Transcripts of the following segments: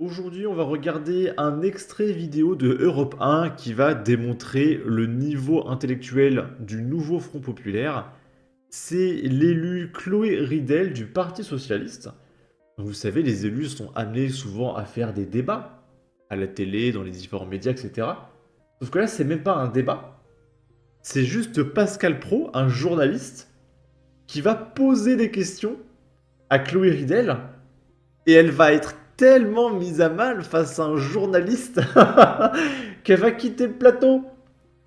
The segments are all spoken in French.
Aujourd'hui, on va regarder un extrait vidéo de Europe 1 qui va démontrer le niveau intellectuel du nouveau Front populaire. C'est l'élu Chloé Ridel du Parti socialiste. Donc, vous savez, les élus sont amenés souvent à faire des débats à la télé, dans les différents médias, etc. Sauf que là, c'est même pas un débat. C'est juste Pascal Pro, un journaliste, qui va poser des questions à Chloé Ridel et elle va être tellement mise à mal face à un journaliste qu'elle va quitter le plateau.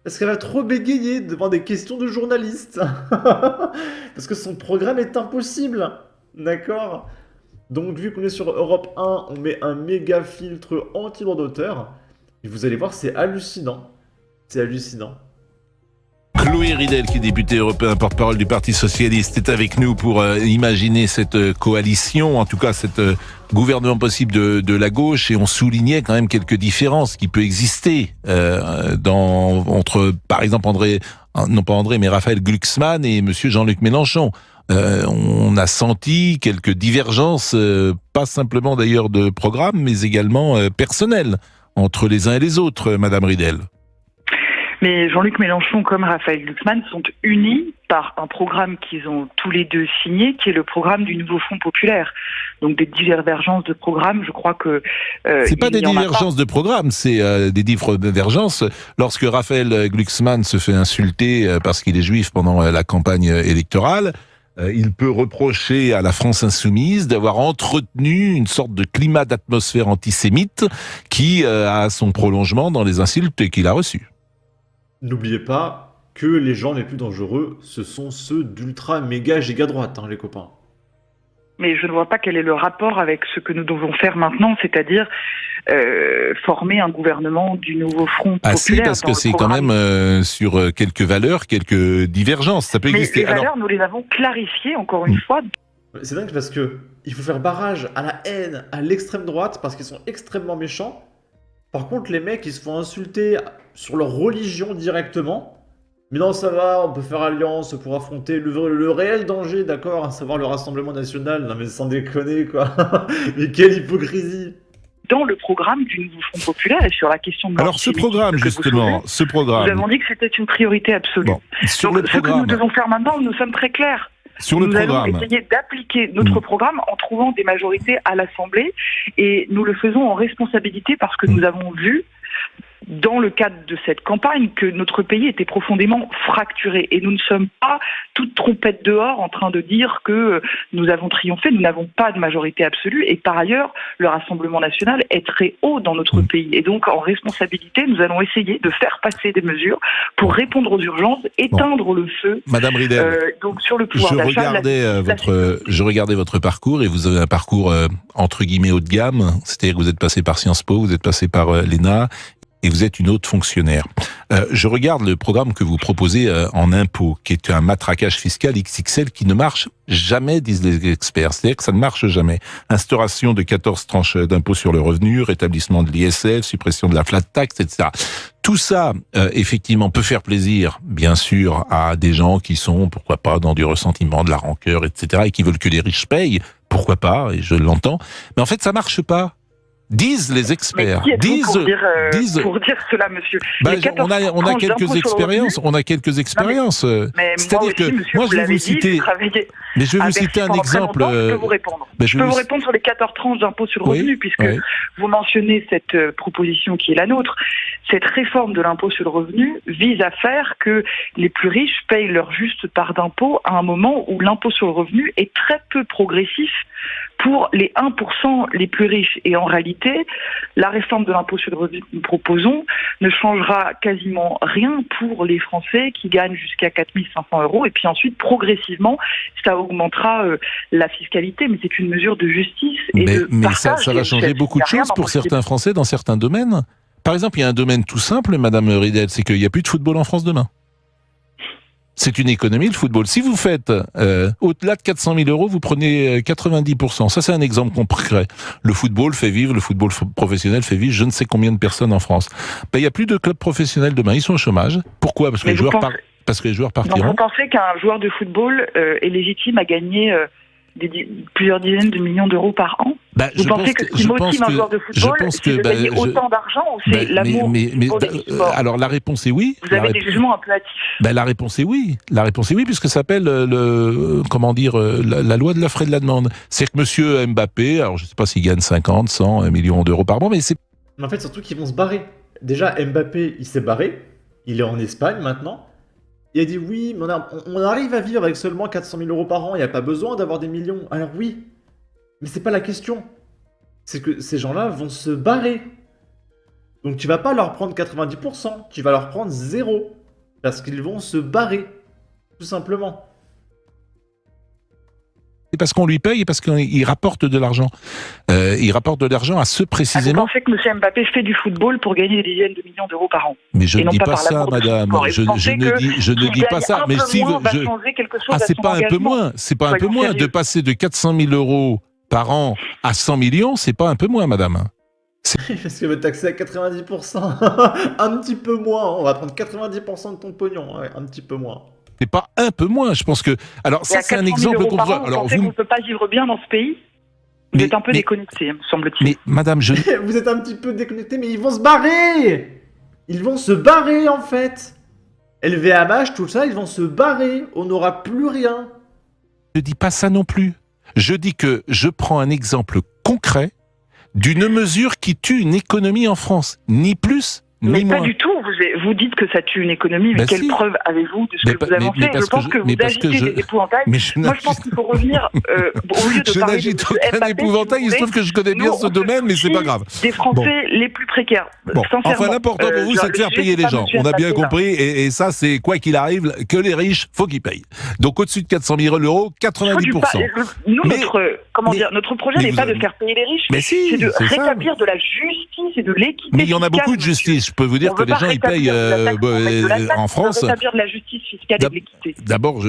Parce qu'elle va trop bégayer devant des questions de journalistes. Parce que son programme est impossible. D'accord. Donc vu qu'on est sur Europe 1, on met un méga filtre anti-droit d'auteur. Et vous allez voir, c'est hallucinant. C'est hallucinant. Chloé Ridel, qui est députée européen porte-parole du Parti Socialiste, est avec nous pour imaginer cette coalition, en tout cas cette gouvernement possible de la gauche, et on soulignait quand même quelques différences qui peuvent exister entre, par exemple, Raphaël Glucksmann et Monsieur Jean-Luc Mélenchon. On a senti quelques divergences, pas simplement d'ailleurs de programme, mais également personnelles, entre les uns et les autres, Madame Ridel. Mais Jean-Luc Mélenchon comme Raphaël Glucksmann sont unis par un programme qu'ils ont tous les deux signé, qui est le programme du nouveau Front populaire. Donc des divergences de programme, je crois que... c'est pas des divergences de programme, c'est des divergences. Lorsque Raphaël Glucksmann se fait insulter parce qu'il est juif pendant la campagne électorale, il peut reprocher à la France insoumise d'avoir entretenu une sorte de climat d'atmosphère antisémite qui a son prolongement dans les insultes qu'il a reçues. N'oubliez pas que les gens les plus dangereux, ce sont ceux d'ultra méga giga droite, les copains. Mais je ne vois pas quel est le rapport avec ce que nous devons faire maintenant, c'est-à-dire former un gouvernement du nouveau Front populaire. Ah si, parce que c'est quand même sur quelques valeurs, quelques divergences. Ça peut exister. Les valeurs, nous les avons clarifiées, encore une fois. C'est dingue parce que il faut faire barrage à la haine, à l'extrême droite, parce qu'ils sont extrêmement méchants. Par contre, les mecs, ils se font insulter sur leur religion directement. Mais non, ça va, on peut faire alliance pour affronter le réel danger, d'accord, à savoir le Rassemblement National. Non mais sans déconner, quoi. Mais quelle hypocrisie. Dans le programme du nouveau Front populaire et sur la question de alors ce programme, justement, nous avons dit que c'était une priorité absolue. Bon, sur donc, le programme, ce que nous devons faire maintenant, nous sommes très clairs. Sur le programme. Allons essayer d'appliquer notre programme en trouvant des majorités à l'Assemblée et nous le faisons en responsabilité parce que nous avons vu dans le cadre de cette campagne que notre pays était profondément fracturé et nous ne sommes pas toutes trompettes dehors en train de dire que nous avons triomphé, nous n'avons pas de majorité absolue et par ailleurs le Rassemblement national est très haut dans notre pays et donc en responsabilité nous allons essayer de faire passer des mesures pour répondre aux urgences, éteindre le feu. Madame Ridel, donc sur le pouvoir d'achat, je regardais votre parcours et vous avez un parcours entre guillemets haut de gamme, c'est-à-dire que vous êtes passé par Sciences Po, vous êtes passé par l'ENA et vous êtes une haute fonctionnaire. Je regarde le programme que vous proposez en impôts, qui est un matraquage fiscal XXL qui ne marche jamais, disent les experts. C'est-à-dire que ça ne marche jamais. Instauration de 14 tranches d'impôt sur le revenu, rétablissement de l'ISF, suppression de la flat tax, etc. Tout ça, effectivement, peut faire plaisir, bien sûr, à des gens qui sont, pourquoi pas, dans du ressentiment, de la rancœur, etc., et qui veulent que les riches payent. Pourquoi pas, et je l'entends. Mais en fait, ça marche pas. Disent les experts. Disent pour dire cela, monsieur. On a quelques expériences. On a quelques expériences. C'est-à-dire que moi, je vais vous citer. Mais je vais vous citer un exemple. Je peux vous répondre. Je peux vous répondre sur les 14 tranches d'impôt sur le revenu, puisque vous mentionnez cette proposition qui est la nôtre. Cette réforme de l'impôt sur le revenu vise à faire que les plus riches payent leur juste part d'impôt à un moment où l'impôt sur le revenu est très peu progressif pour les 1% les plus riches. Et en réalité, la réforme de l'impôt sur le revenu que nous proposons ne changera quasiment rien pour les Français qui gagnent jusqu'à 4 500 €. Et puis ensuite, progressivement, ça augmentera la fiscalité. Mais c'est une mesure de justice et mais ça va changer beaucoup de choses pour certains Français dans certains domaines. Par exemple, il y a un domaine tout simple, Madame Ridel, c'est qu'il n'y a plus de football en France demain. C'est une économie, le football. Si vous faites au-delà de 400 000 €, vous prenez 90%. Ça, c'est un exemple concret. Le football fait vivre, le football professionnel fait vivre je ne sais combien de personnes en France. Il n'y a plus de clubs professionnels demain. Ils sont au chômage. Pourquoi ? Parce que les joueurs partiront. Donc, vous pensez qu'un joueur de football est légitime à gagner plusieurs dizaines de millions d'euros par an. Vous pensez que ce qui motive un joueur de football, c'est de gagner autant d'argent ou c'est l'amour pour le sport? Alors la réponse est oui. Vous avez des jugements un peu hâtifs. La réponse est oui. La réponse est oui, puisque ça s'appelle la loi de l'offre et de la demande. C'est que monsieur Mbappé, alors je ne sais pas s'il gagne 50, 100 millions d'euros par mois, mais c'est... Mais en fait, surtout qu'ils vont se barrer. Déjà, Mbappé, il s'est barré. Il est en Espagne maintenant. Il a dit oui, mais on arrive à vivre avec seulement 400 000 euros par an. Il n'y a pas besoin d'avoir des millions. Alors oui, mais c'est pas la question. C'est que ces gens-là vont se barrer. Donc tu vas pas leur prendre 90%, tu vas leur prendre 0. Parce qu'ils vont se barrer. Tout simplement. C'est parce qu'on lui paye et parce qu'il rapporte de l'argent. Il rapporte de l'argent à ceux précisément... Vous pensez que M. Mbappé fait du football pour gagner des dizaines de millions d'euros par an? Mais je ne dis pas ça, madame. Je ne dis pas ça. Mais si c'est pas un peu moins. C'est pas un peu moins de passer de 400 000 euros par an à 100 millions. C'est pas un peu moins, madame. Parce que veut taxer à 90%. Un petit peu moins. On va prendre 90% de ton pognon. Ouais, un petit peu moins. C'est pas un peu moins, je pense que... Alors ça, c'est un exemple... Vous pensez qu'on ne peut pas vivre bien dans ce pays? Vous êtes un peu déconnecté, me semble-t-il. Mais madame, Vous êtes un petit peu déconnecté, mais ils vont se barrer. Ils vont se barrer, en fait. LVMH, tout ça, ils vont se barrer. On n'aura plus rien. Je dis pas ça non plus. Je dis que je prends un exemple concret d'une mesure qui tue une économie en France. Ni plus, mais pas du tout, vous dites que ça tue une économie, mais quelle preuve avez-vous de ce que vous avancez? Je pense que vous agitez des épouvantails. Moi, je pense qu'il faut revenir, au lieu de je parler n'agite de aucun épouvantail, il se trouve que je connais bien ce domaine, mais c'est pas grave. Des Français les plus précaires. Enfin, l'important pour vous, c'est de faire payer les gens. On a bien compris, et ça, c'est quoi qu'il arrive, que les riches, faut qu'ils payent. Donc, au-dessus de 400 000 euros, 90%. Nous, notre projet n'est pas de faire payer les riches, c'est de rétablir de la justice et de l'équité. Mais il y en a beaucoup de justice. Je peux vous dire que les gens, ils payent en France. Rétablir de la justice fiscale et de l'équité. D'abord,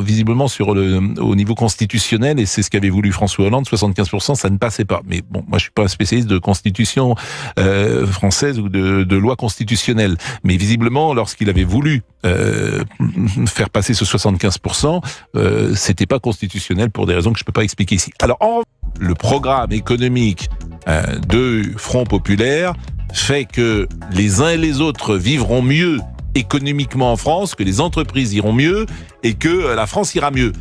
visiblement, au niveau constitutionnel, et c'est ce qu'avait voulu François Hollande, 75%, ça ne passait pas. Mais bon, moi, je suis pas un spécialiste de constitution française ou de loi constitutionnelle. Mais visiblement, lorsqu'il avait voulu faire passer ce 75%, c'était pas constitutionnel pour des raisons que je peux pas expliquer ici. Alors, le programme économique de Front Populaire fait que les uns et les autres vivront mieux économiquement en France, que les entreprises iront mieux et que la France ira mieux.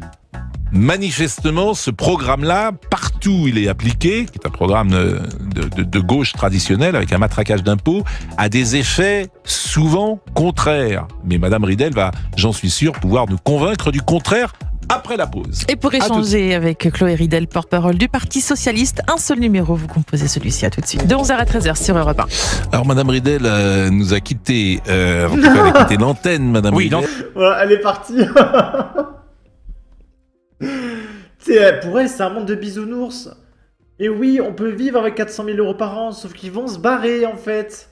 Manifestement, ce programme-là, partout où il est appliqué, qui est un programme de gauche traditionnel avec un matraquage d'impôts, a des effets souvent contraires. Mais Madame Ridel va, j'en suis sûr, pouvoir nous convaincre du contraire après la pause. Et pour échanger avec Chloé Ridel, porte-parole du Parti Socialiste, un seul numéro, vous composez celui-ci, à tout de suite. De 11h à 13h sur Europe 1. Alors Madame Ridel nous a quitté, en tout cas elle a quitté l'antenne, Madame Ridel. Voilà, elle est partie. Pour elle, c'est un monde de bisounours. Et oui, on peut vivre avec 400 000 euros par an, sauf qu'ils vont se barrer en fait.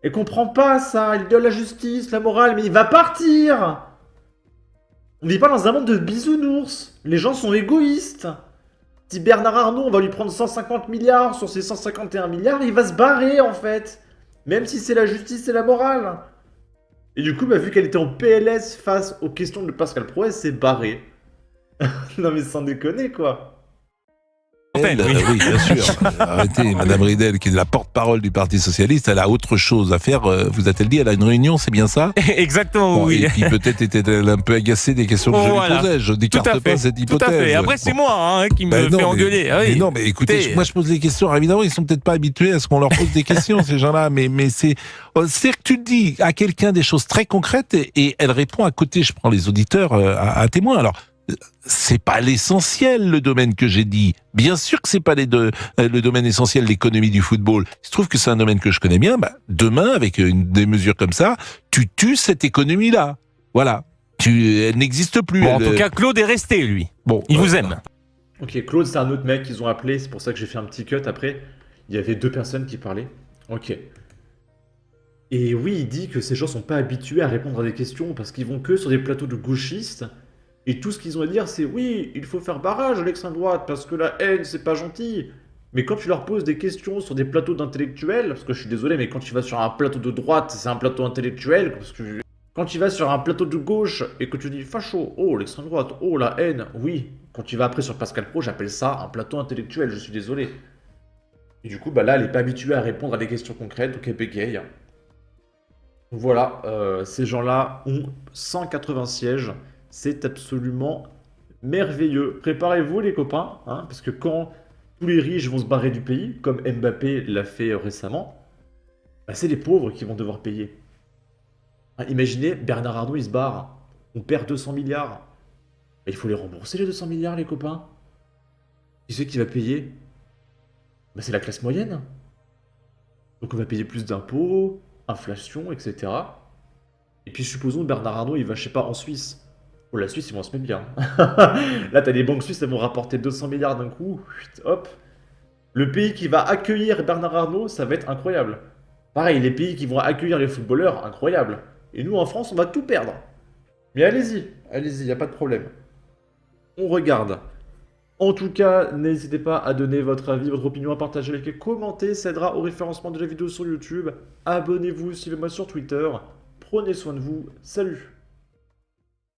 Elle comprend pas ça, il donne la justice, la morale, mais il va partir. On vit pas dans un monde de bisounours. Les gens sont égoïstes. Si Bernard Arnault, on va lui prendre 150 milliards sur ses 151 milliards, il va se barrer en fait. Même si c'est la justice et la morale. Et du coup, vu qu'elle était en PLS face aux questions de Pascal Pro, elle s'est barrée. Non mais sans déconner quoi. Oui, bien sûr. Arrêtez, Madame Ridel, qui est la porte-parole du Parti Socialiste, elle a autre chose à faire. Vous a-t-elle dit, elle a une réunion, c'est bien ça? Exactement, oui. Et puis peut-être était-elle un peu agacée des questions que je lui posais. Je n'écarte pas cette hypothèse. Tout à fait. Après, c'est moi qui me fait engueuler. Mais non, mais écoutez, moi je pose des questions. Alors, évidemment, ils sont peut-être pas habitués à ce qu'on leur pose des questions, ces gens-là. Mais c'est-à-dire que tu dis à quelqu'un des choses très concrètes et elle répond à côté. Je prends les auditeurs à témoin. Alors, c'est pas l'essentiel, le domaine que j'ai dit. Bien sûr que c'est pas le domaine essentiel, l'économie du football. Il se trouve que c'est un domaine que je connais bien. Demain, avec des mesures comme ça, tu tues cette économie-là. Voilà. Elle n'existe plus. Bon, en tout cas, Claude est resté, lui. Bon, il vous aime. Ok, Claude, c'est un autre mec qu'ils ont appelé. C'est pour ça que j'ai fait un petit cut après. Il y avait 2 personnes qui parlaient. Ok. Et oui, il dit que ces gens sont pas habitués à répondre à des questions parce qu'ils vont que sur des plateaux de gauchistes. Et tout ce qu'ils ont à dire, c'est oui, il faut faire barrage à l'extrême droite parce que la haine, c'est pas gentil. Mais quand tu leur poses des questions sur des plateaux d'intellectuels, parce que je suis désolé, mais quand tu vas sur un plateau de droite, c'est un plateau intellectuel. Parce que quand tu vas sur un plateau de gauche et que tu dis facho, oh l'extrême droite, oh la haine, oui, Quand tu vas après sur Pascal Pro, j'appelle ça un plateau intellectuel, je suis désolé. Et du coup, bah là, elle n'est pas habituée à répondre à des questions concrètes, donc elle bégaye. Voilà, ces gens-là ont 180 sièges. C'est absolument merveilleux. Préparez-vous les copains, hein, parce que quand tous les riches vont se barrer du pays, comme Mbappé l'a fait récemment, bah, c'est les pauvres qui vont devoir payer. Hein, imaginez, Bernard Arnault, il se barre. On perd 200 milliards. Bah, il faut les rembourser les 200 milliards, les copains. Qui c'est qui va payer? Bah, c'est la classe moyenne. Donc on va payer plus d'impôts, inflation, etc. Et puis supposons Bernard Arnault, il va, je sais pas, en Suisse. Oh, la Suisse, ils vont se mettre bien. Là, t'as des banques suisses, elles vont rapporter 200 milliards d'un coup. Hop. Le pays qui va accueillir Bernard Arnault, ça va être incroyable. Pareil, les pays qui vont accueillir les footballeurs, incroyable. Et nous, en France, on va tout perdre. Mais allez-y, il n'y a pas de problème. On regarde. En tout cas, n'hésitez pas à donner votre avis, votre opinion, à partager, liker, commenter. Ça aidera au référencement de la vidéo sur YouTube. Abonnez-vous, suivez-moi sur Twitter. Prenez soin de vous. Salut!